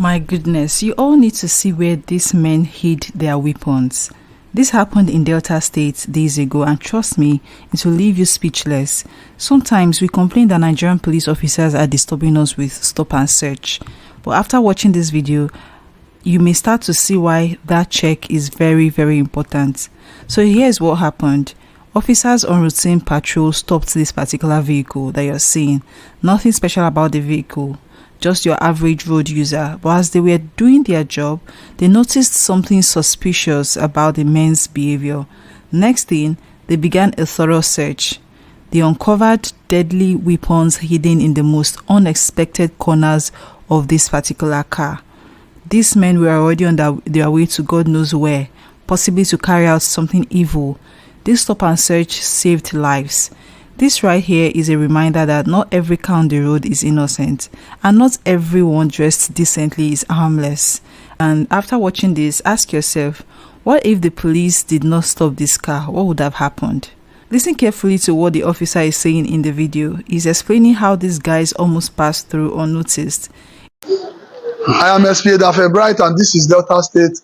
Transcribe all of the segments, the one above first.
My goodness, you all need to see where these men hid their weapons. This happened in Delta State days ago, and trust me, it will leave you speechless. Sometimes we complain that Nigerian police officers are disturbing us with stop and search. But after watching this video, you may start to see why that check is very, very important. So here's what happened. Officers on routine patrol stopped this particular vehicle that you're seeing. Nothing special about the vehicle, just your average road user. But as they were doing their job, they noticed something suspicious about the men's behavior. Next thing, they began a thorough search. They uncovered deadly weapons hidden in the most unexpected corners of this particular car. These men were already on their way to God knows where, possibly to carry out something evil. This stop and search saved lives. This right here is a reminder that not every car on the road is innocent, and not everyone dressed decently is harmless. And after watching this, ask yourself, what if the police did not stop this car? What would have happened? Listen carefully to what the officer is saying in the video. He's explaining how these guys almost passed through unnoticed. I am SP Bright, and this is Delta State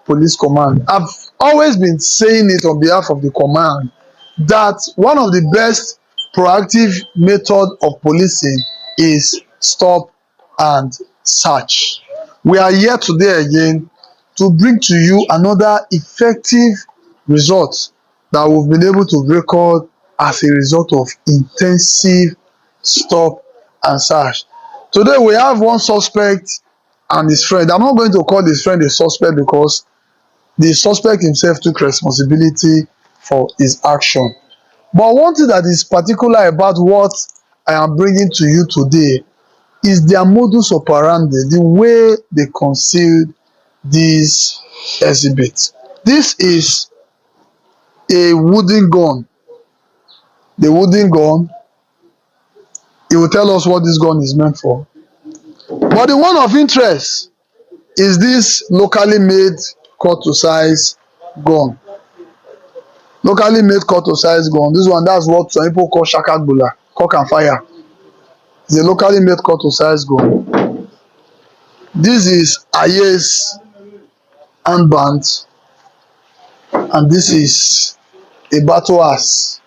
Police Command. I've always been saying it on behalf of the command that one of the best proactive method of policing is stop and search. We are here today again to bring to you another effective result that we've been able to record as a result of intensive stop and search. Today we have one suspect and his friend. I'm not going to call his friend a suspect because the suspect himself took responsibility for his action. But one thing that is particular about what I am bringing to you today is their modus operandi, the way they concealed this exhibit. This is a wooden gun. The wooden gun, it will tell us what this gun is meant for. But the one of interest is this locally made cut-to-size gun. Locally made cut-to-size gun. This one, that's what some people call shakagbula, cock and fire. It's a locally made cut-to-size gun. This is Aye's handband, and this is a battle axe.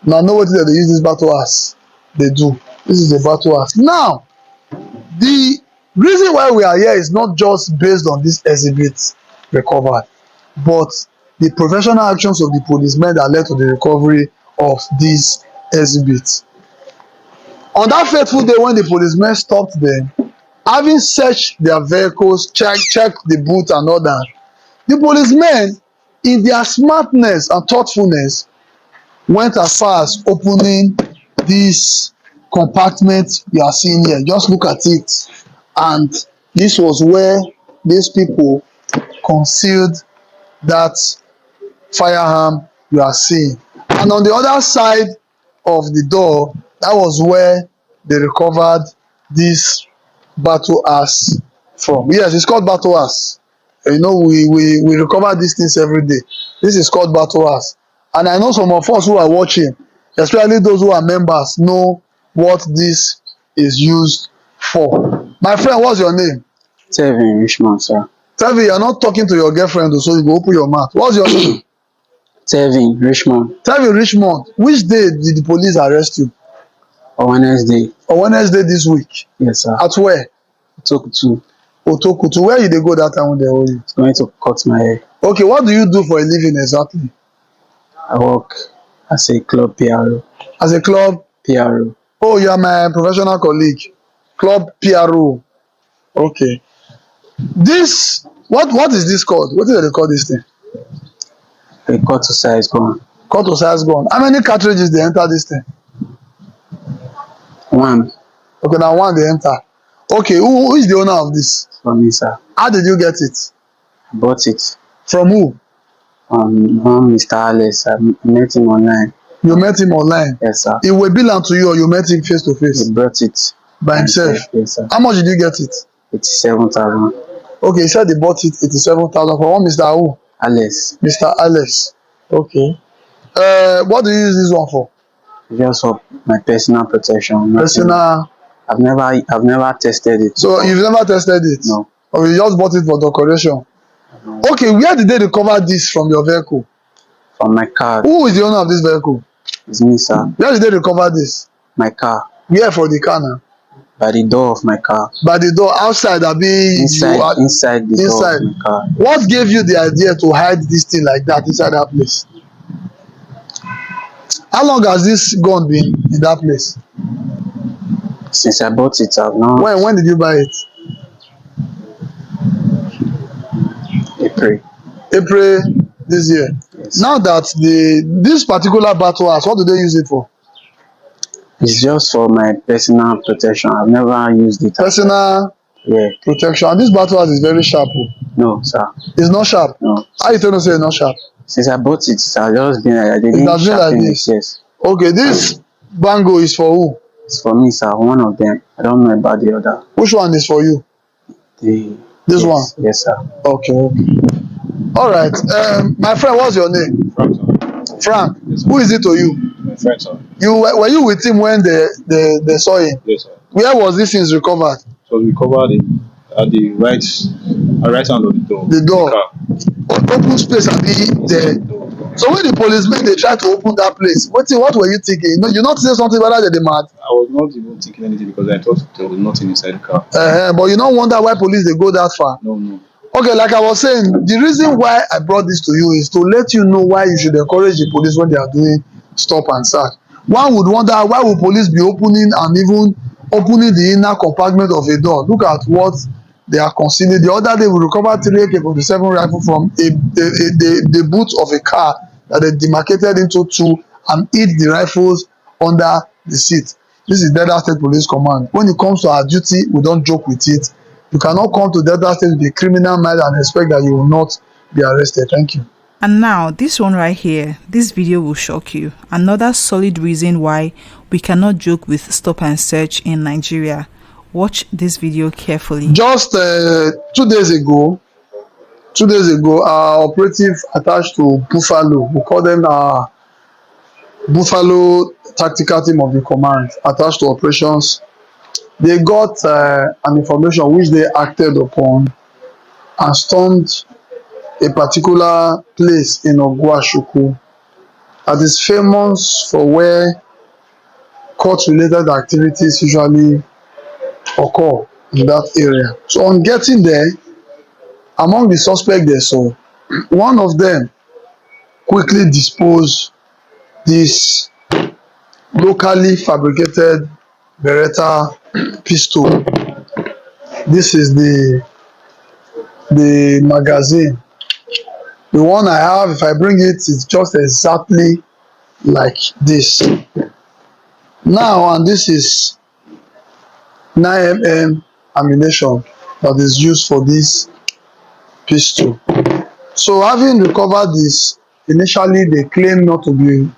Now, know what they use this battle axe? They do. This is a battle axe. Now, the reason why we are here is not just based on this exhibit recovered, but the professional actions of the policemen that led to the recovery of this exhibit. On that fateful day when the policemen stopped them, having searched their vehicles, checked the boot and all that, the policemen, in their smartness and thoughtfulness, went as far as opening this compartment you are seeing here. Just look at it. And this was where these people concealed that firearm you are seeing. And on the other side of the door, that was where they recovered this battle axe from. Yes, it's called battle axe. You know, we recover these things every day. This is called battle axe. And I know some of us who are watching, especially those who are members, know what this is used for. My friend, what's your name? Tevin Richmond, sir. Tevin, you're not talking to your girlfriend, so you go open your mouth. What's your name? Tevin Richmond. Tevin Richmond. Which day did the police arrest you? On Wednesday. On Wednesday this week? Yes, sir. At where? Otokutu. Otokutu. Where did they go that time when they were you? Going to cut my hair. Okay, what do you do for a living exactly? I work as a club PRO. As a club? PRO. Oh, you are my professional colleague. Club PRO. Okay. This, what is this called? What do they call this thing? A cut-to-size gun. Cut-to-size gun. How many cartridges they enter this thing? One. Okay, now one they enter. Okay, who is the owner of this? For me, sir. How did you get it? I bought it. From who? Mr. Alice. I met him online. You met him online? Yes, sir. It will belong to you, or you met him face to face? He brought it. By himself? Yes, sir. How much did you get it? 87,000. Okay, he said he bought it 87,000 for one Mr. Who? Alice. Mr. Alice. Okay. What do you use this one for? Just for my personal protection. Personal. I've never tested it. So you've never tested it? No. or you just bought it for decoration? Okay, where did they recover this from your vehicle? From my car. Who is the owner of this vehicle? It's me, sir. Where did they recover this? My car. Where for the car now? By the door of my car. By the door outside, Inside the door of my car. What gave you the idea to hide this thing like that inside that place? How long has this gun been in that place? Since I bought it, I've not. When did you buy it? April this year. Yes. Now that this particular battle house, what do they use it for? It's just for my personal protection. I've never used it. Personal protection. And this battle house is very sharp. No, sir. It's not sharp? No. How you tell me say it's not sharp? Since I bought it, it's just been like that. It has been like this? Yes. Okay, this bango is for who? It's for me, sir. One of them. I don't know about the other. Which one is for you? This one? Yes, sir. Okay. All right. My friend, what's your name? Frank. Yes, who is it to you? My friend, sir. Were you with him when they saw him? Yes, sir. Where was this thing recovered? It was recovered at the right hand of the door. The door. Open space and there. So when the policemen they try to open that place, what were you thinking? You not say something about that they mad? I was not even thinking anything because I thought there was nothing inside the car. But you don't wonder why police they go that far? No. Okay, like I was saying, the reason why I brought this to you is to let you know why you should encourage the police when they are doing stop and search. One would wonder why would police be opening and even opening the inner compartment of a door. Look at what they are concealing. The other day we recovered 3 AK-47 rifle from the boot of a car that they demarcated into two and hid the rifles under the seat. This is Delta State Police Command. When it comes to our duty, we don't joke with it. You cannot come to Delta State with a criminal mind and expect that you will not be arrested. Thank you. And now, this one right here, this video will shock you. Another solid reason why we cannot joke with stop and search in Nigeria. Watch this video carefully. Just 2 days ago, our operative attached to Buffalo, we call them Buffalo Tactical Team of the Command, attached to operations, they got an information which they acted upon and stormed a particular place in Ogwashuku that is famous for where court-related activities usually occur in that area. So on getting there, among the suspects they saw, one of them quickly disposed this locally fabricated Beretta pistol. This is the magazine. The one I have, if I bring it, it's just exactly like this. Now, and this is 9mm ammunition that is used for this pistol. So having recovered this, initially they claim not to be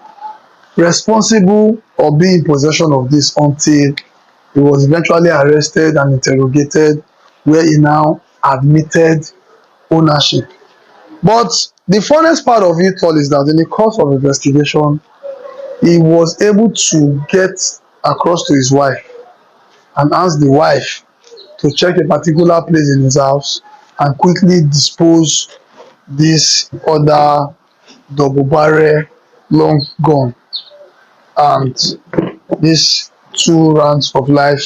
responsible or be in possession of this until he was eventually arrested and interrogated, where he now admitted ownership. But the funniest part of it all is that in the course of investigation, he was able to get across to his wife and ask the wife to check a particular place in his house and quickly dispose this other double barrel long gun and these 2 rounds of live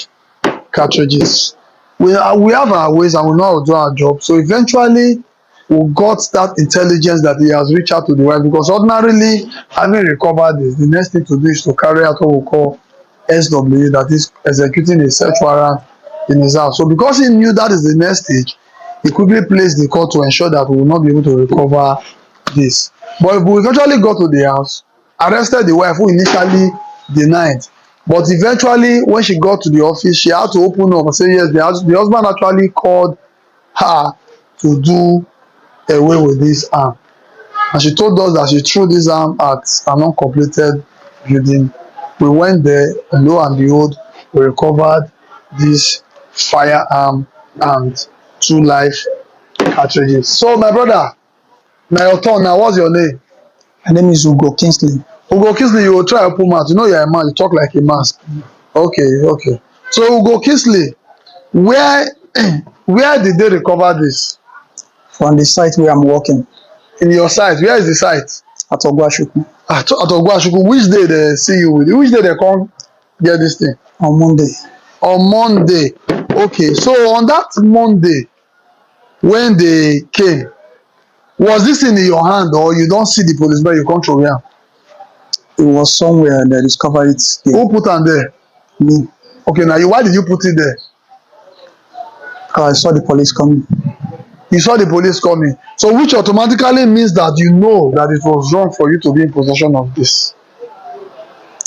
cartridges. We have our ways and we know how to do our job. So eventually we got that intelligence that he has reached out to the wife, because ordinarily, having recovered this, the next thing to do is to carry out what we call SWA, that is executing a search warrant in his house. So because he knew that is the next stage, he quickly placed the call to ensure that we will not be able to recover this. But we eventually got to the house, arrested the wife, who initially denied. But eventually, when she got to the office, she had to open up and say yes, the husband actually called her to do away with this arm. And she told us that she threw this arm at an uncompleted building. We went there, and lo and behold, we recovered this firearm and 2 live cartridges. So, my brother, now your turn. Now, what's your name? My name is Ugo Kingsley. Ugo Kingsley, you will try to open mouth. You know you're a man, you talk like a man. Okay. So, Ugo Kingsley, where Where did they recover this? From the site where I'm working. In your site? Where is the site? At Ogwashuku. At Ogwashuku. Which day they see you with? Which day they come get this thing? On Monday. On Monday. Okay, so on that Monday, when they came, was this in your hand or you don't see the police but you come through here? It was somewhere they discovered it there. Who put on there? Me. Okay, now why did you put it there? Because I saw the police coming. You saw the police coming. So which automatically means that you know that it was wrong for you to be in possession of this.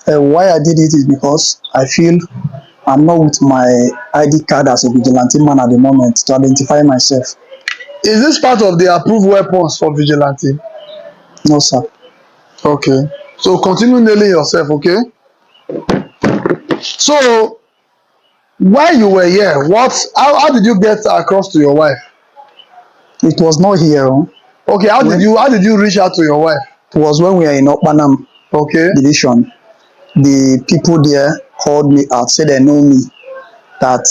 Why I did it is because I feel I'm not with my ID card as a vigilante man at the moment to identify myself. Is this part of the approved weapons for vigilante? No, sir. Okay. So continue nailing yourself, okay? So while you were here, how did you get across to your wife? It was not here. Okay, how did you reach out to your wife? It was when we were in Okpanam division. The people there called me out, said they know me, that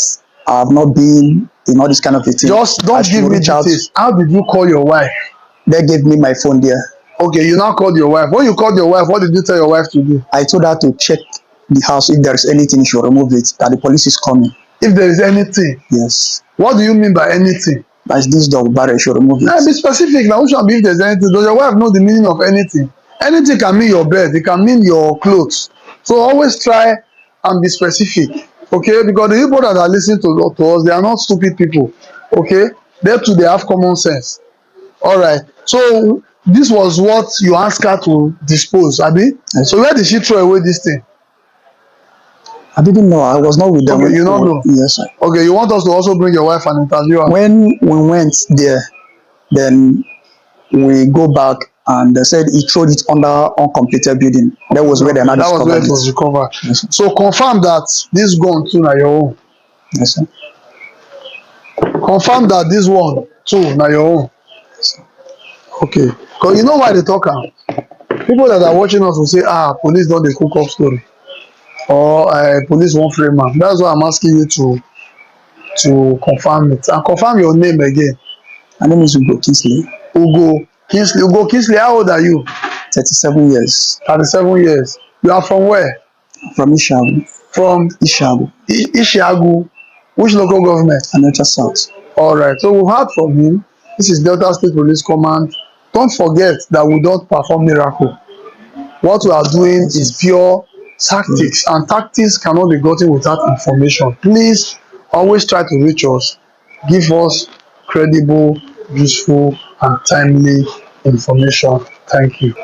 I have not been in all this kind of a thing. Just don't give me details. How did you call your wife? They gave me my phone there. Okay, you now called your wife. When you called your wife, what did you tell your wife to do? I told her to check the house. If there is anything, she should remove it, that the police is coming. If there is anything? Yes. What do you mean by anything? As this dog barrel, should remove it. Now be specific. Now, which one be if there's anything? Does your wife know the meaning of anything? Anything can mean your bed. It can mean your clothes. So always try and be specific. Okay? Because the people that are listening to us, they are not stupid people. Okay? They too, they have common sense. All right. So this was what you asked her to dispose, Abi? Yes. So where did she throw away this thing? I didn't know. I was not with them. Okay, you don't know? Yes, sir. Okay, you want us to also bring your wife and interview her? When we went there, then we go back and they said he threw it under uncompleted building. That was where they now discovered it. That was where it was recovered. Yes, so confirm that this gun too na your own. Yes, sir. Confirm that this one too na your own. Yes, sir. Okay. Because you know why they talk am? People that are watching us will say, police don dey cook up story. Or police wan frame am. That's why I'm asking you to confirm it. And confirm your name again. My name is Ugo Kingsley. Ugo Kingsley, how old are you? 37 years. 37 years. You are from where? From Ishagu. From? Ishagu. Ishagu. Which local government? Naija South. All right. So we've heard from him. This is Delta State Police Command. Don't forget that we don't perform miracle. What we are doing is pure tactics, and tactics cannot be gotten without information. Please always try to reach us. Give us credible, useful, and timely information. Thank you.